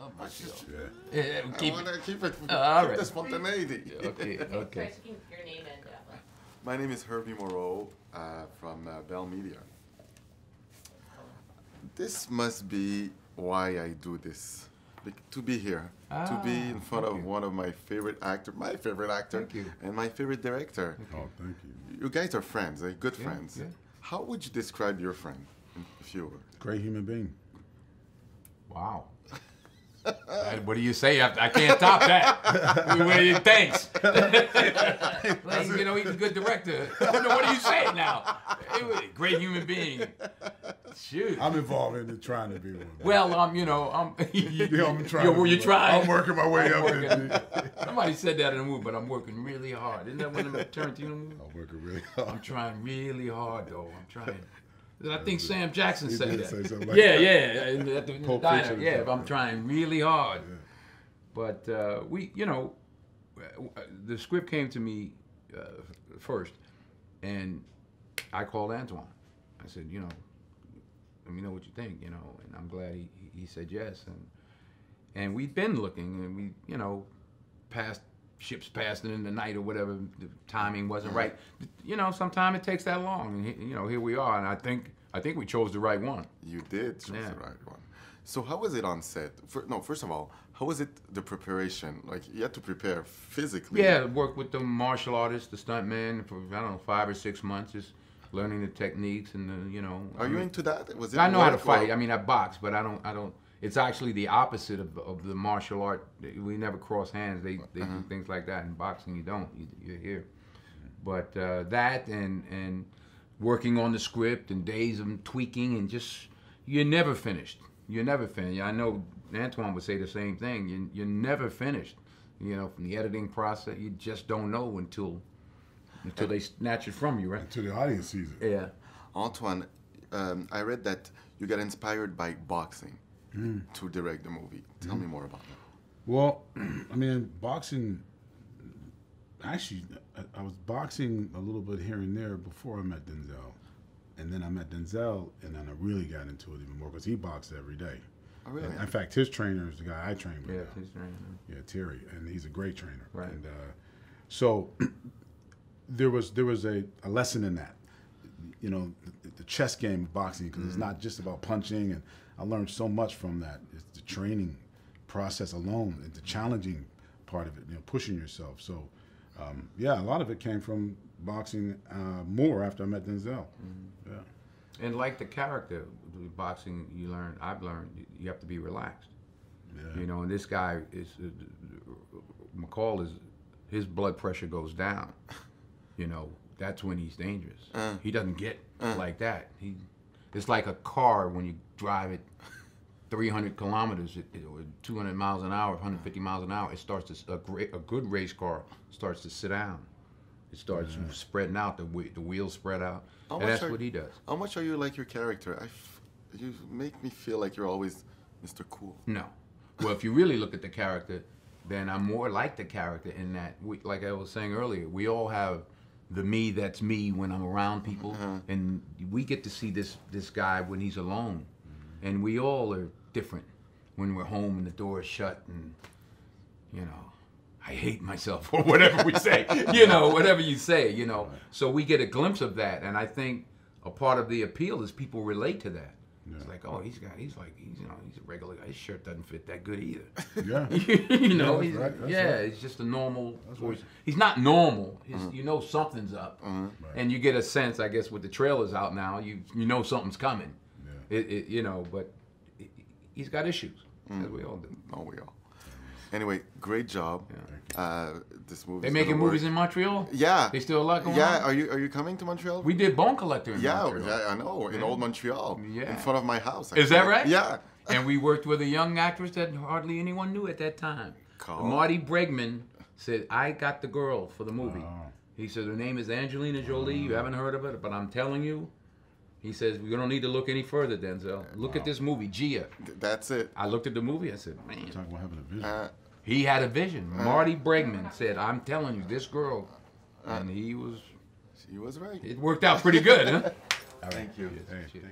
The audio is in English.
love Montreal. Yeah. I want to keep it. Keep the spontaneity. Okay. Okay. Your name and My name is Herby from Bell Media. This must be why I do this. To be here, to be in front of one of my favorite actor, and my favorite director. Oh, thank you. You guys are friends, good friends. Yeah. How would you describe your friend, if you were? Great human being. Wow. What do you say? I can't top that. Thanks. Like, you know, he's a good director. What do you say now? Great human being. Shoot. I'm involved in trying to be one. Well, you know, I'm trying. You're trying. I'm working my way up. Somebody said that in the movie, but I'm working really hard. Isn't that one of the Tarantino movies? I'm working really hard. I'm trying really hard, though. I'm trying. I think Sam Jackson said that. Say something like yeah, that. yeah. At the diner, yeah, if I'm trying really hard. Yeah. But you know, the script came to me first, and I called Antoine. I said, you know, let me know what you think, you know, and I'm glad he said yes. And we've been looking, and we, you know, ships passing in the night or whatever, the timing wasn't right. You know, sometimes it takes that long, and you know, here we are, and I think we chose the right one. You did choose the right one. So how was it on set? First of all, how was it the preparation? Like, you had to prepare physically. Yeah, work with the martial artist, the stuntman, for I don't know 5 or 6 months, just learning the techniques and the, you know. Are you into that? Was it? I know how to fight. I mean, I box, but I don't. It's actually the opposite of the martial art. We never cross hands. They do things like that. In boxing, you don't. You're here. But that and working on the script and days of tweaking and just, you're never finished. You're never finished. I know Antoine would say the same thing. You're never finished. You know, from the editing process, you just don't know until they snatch it from you, right? Until the audience sees it. Yeah. Antoine, I read that you got inspired by boxing to direct the movie. Tell me more about that. Well, I mean, boxing, actually, I was boxing a little bit here and there before I met Denzel. And then I met Denzel, and then I really got into it even more because he boxed every day. Oh, really? In fact, his trainer is the guy I train with. Yeah, his trainer. Yeah, Terry, and he's a great trainer. Right. And so there was a lesson in that, you know, the chess game of boxing, because it's not just about punching, and I learned so much from that. It's the training process alone, and the challenging part of it, you know, pushing yourself. So yeah, a lot of it came from boxing more after I met Denzel. Yeah. And like the character, boxing, I've learned, you have to be relaxed. Yeah. You know, and this guy is, McCall his blood pressure goes down. You know, that's when he's dangerous. He doesn't get like that. It's like a car when you drive it 300 kilometers or 200 miles an hour, 150 miles an hour. It starts to, a good race car starts to sit down. It starts spreading out, the wheels spread out, and that's what he does. How much are you like your character? You make me feel like you're always Mr. Cool. No. Well, if you really look at the character, then I'm more like the character in that, like I was saying earlier, we all have the me that's me when I'm around people, and we get to see this guy when he's alone, and we all are different when we're home and the door is shut, and you know, I hate myself or whatever we say, you know, whatever you say, you know. So we get a glimpse of that, and I think a part of the appeal is people relate to that. Yeah. It's like, oh, he's a regular guy. His shirt doesn't fit that good either. Yeah. You know, it's just a normal voice. He's not normal. You know something's up, and you get a sense, I guess, with the trailers out now, you know something's coming. Yeah. You know, but he's got issues, as we all do. Oh, we all. Anyway, great job. Yeah. This movie. They making movies in Montreal? Yeah. They still a lot going on? Yeah. Are you coming to Montreal? We did Bone Collector in Montreal. Yeah, I know. In Old Montreal. Yeah. In front of my house. Actually. Is that right? Yeah. And we worked with a young actress that hardly anyone knew at that time. Marty Bregman said, I got the girl for the movie. Wow. He said, her name is Angelina Jolie. You haven't heard of it, but I'm telling you. He says, we don't need to look any further, Denzel. Look at this movie, Gia. That's it. I looked at the movie. I said, man. Talking about having a vision. He had a vision. Marty Bregman said, I'm telling you, this girl. And he was... She was right. It worked out pretty good, huh? Thank you. Thank you.